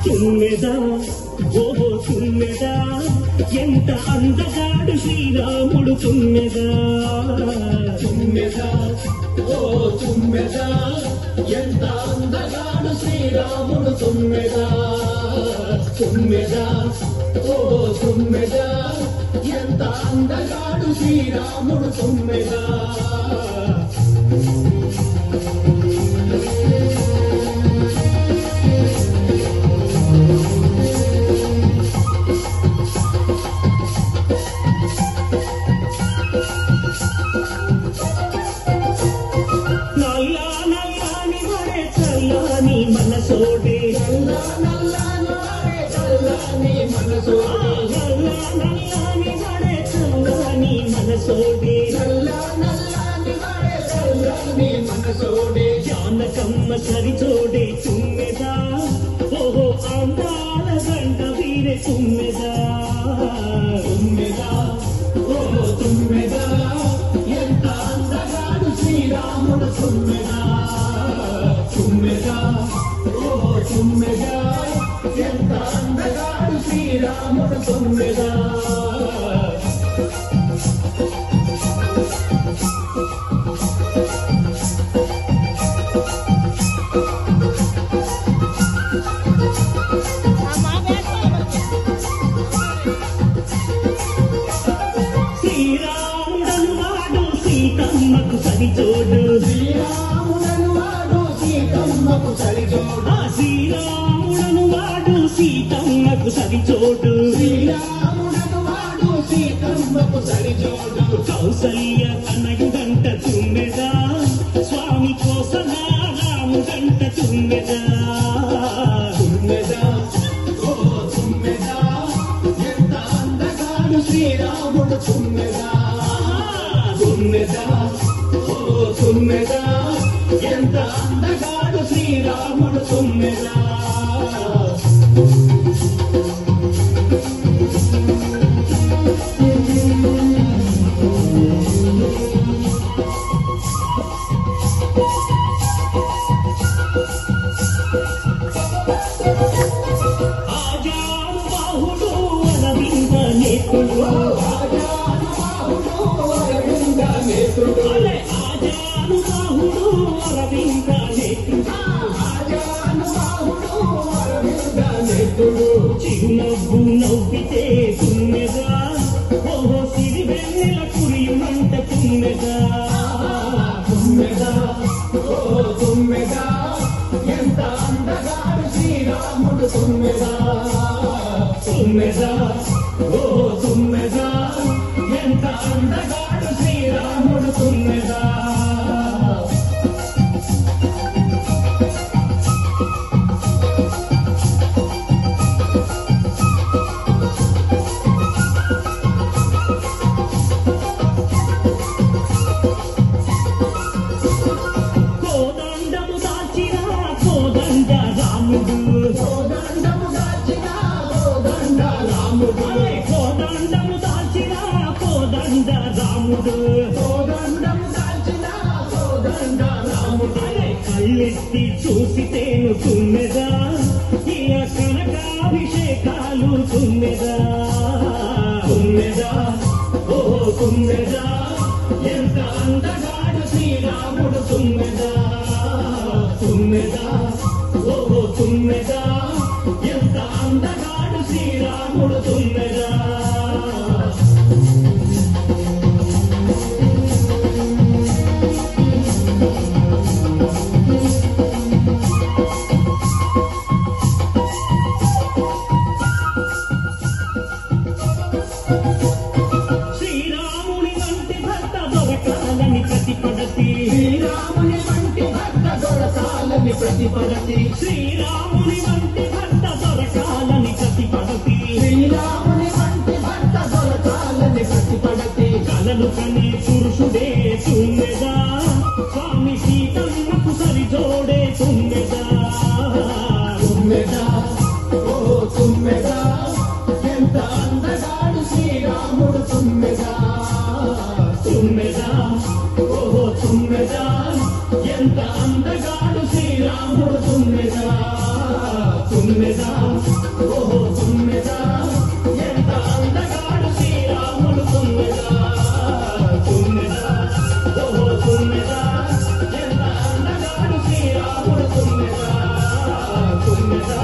తుమ్మెదా ఓహో తుమ్మెదా ఎంత అందగాడు శ్రీరాముడు తుమ్మెదా తుమ్మెదా ఓ తుమ్మెదా ఎంత అందగాడు శ్రీరాముడు తుమ్మెదా తుమ్మెదా ఓ తుమ్మెదా ఎంత అందగాడు శ్రీరాముడు తుమ్మెదా చల్లని మనసోడే చల్లని మనసోడే నల్లని వడే చల్లని మనసోడే చల్లని మనసోడే జానకమ్మ సరిచోడే తుమ్మెదా ఓహో అందాల గంట వీరే తుమ్మెదా తుమ్మెదా ఓ తుమ్మెదా ఎంత అందగాడు శ్రీరాముడు తుమ్మెదా తుమ్మెదా ఓ తుమ్మెదా ఎంత అందగాడు శ్రీరాముడు తుమ్మెదా శ్రీరాముడను వాడు సీతమ్మకు సరిచోడు శ్రీరాముడను వాడు సీతమ్మకు సరిచోడు శ్రీరాముడను వాడు సీతమ్మకు సరిచోడు శ్రీరాముడను వాడు సీతమ్మకు సరిచోడు కౌసల్య తనయుడంట తుమ్మెదా స్వామి కోసమా రాముడంట తుమ్మెదా తుమ్మెదా ఓ తుమ్మెదా ఎంత అందగాడు శ్రీరాముడు తుమ్మెదా తుమ్మెదా ఓ తుమ్మెదా ఎంత అందగాడు శ్రీరాముడు తుమ్మెదా ఆజాను బాహుడు అరవింద నేత్రుడు అరే ఆజాను బాహుడు అరవింద నేత్రుడు చిరునవ్వు నవ్వితే తుమ్మెదా ఓహో సిరి వెన్నెల కురియుమంట తుమ్మెదా తుమ్మెదా ఓ తుమ్మెదా ఎంత అందగాడు శ్రీరాముడు తుమ్మెదా తుమ్మెదా ఓ తుమ్మెదా ఎంత అందగాడు శ్రీరాముడు తుమ్మెదా కోదండము దాచిన కోదండ రాముడు కోదండము దాచిన కోదండ రాముడు కోదండము దాచిన కోదండ రాముడు కోదండము దాచిన కోదండ రాముడు కళ్ళెత్తి చూసితేను తుమ్మెదా ఇక కనకాభిషేకాలు తుమ్మెదా తుమ్మెదా ఓ తుమ్మెదా ఎంత అందగాడు శ్రీరాముడు తుమ్మెదా తుమ్మెదా ఓ తుమ్మెదా ఎంత అందగాడు శ్రీరాముడు తుమ్మెదా శ్రీరాముని వంటి భర్త దొరకాలని ప్రతిపడతి శ్రీరాముని వంటి భర్త దొరకాలని ప్రతిపడతి శ్రీరాముని వంటి భర్త దొరకాలని ప్రతిపడతి శ్రీరాముని వంటి భర్త దొరకాలని ప్రతిపడతి కలలు కనే పురుషుడే తుమ్మెదా స్వామి సీతమ్మకు సరిజోడే తుమ్మెదా తుమ్మెదా ఓ తుమ్మెదా ఎంత అందగాడు శ్రీరాముడు తుమ్మెదా తుమ్మెదా ఓహో తుమ్మెదా ఎంత అందగాడు శ్రీరాముడు తుమ్మెదా తుమ్మెదా ఓహో తుమ్మెదా ఎంత అందగాడు శ్రీరాముడు తుమ్మెదా తుమ్మెదా ఓహో తుమ్మెదా ఎంత అందగాడు శ్రీరాముడు తుమ్మెదా తుమ్మెదా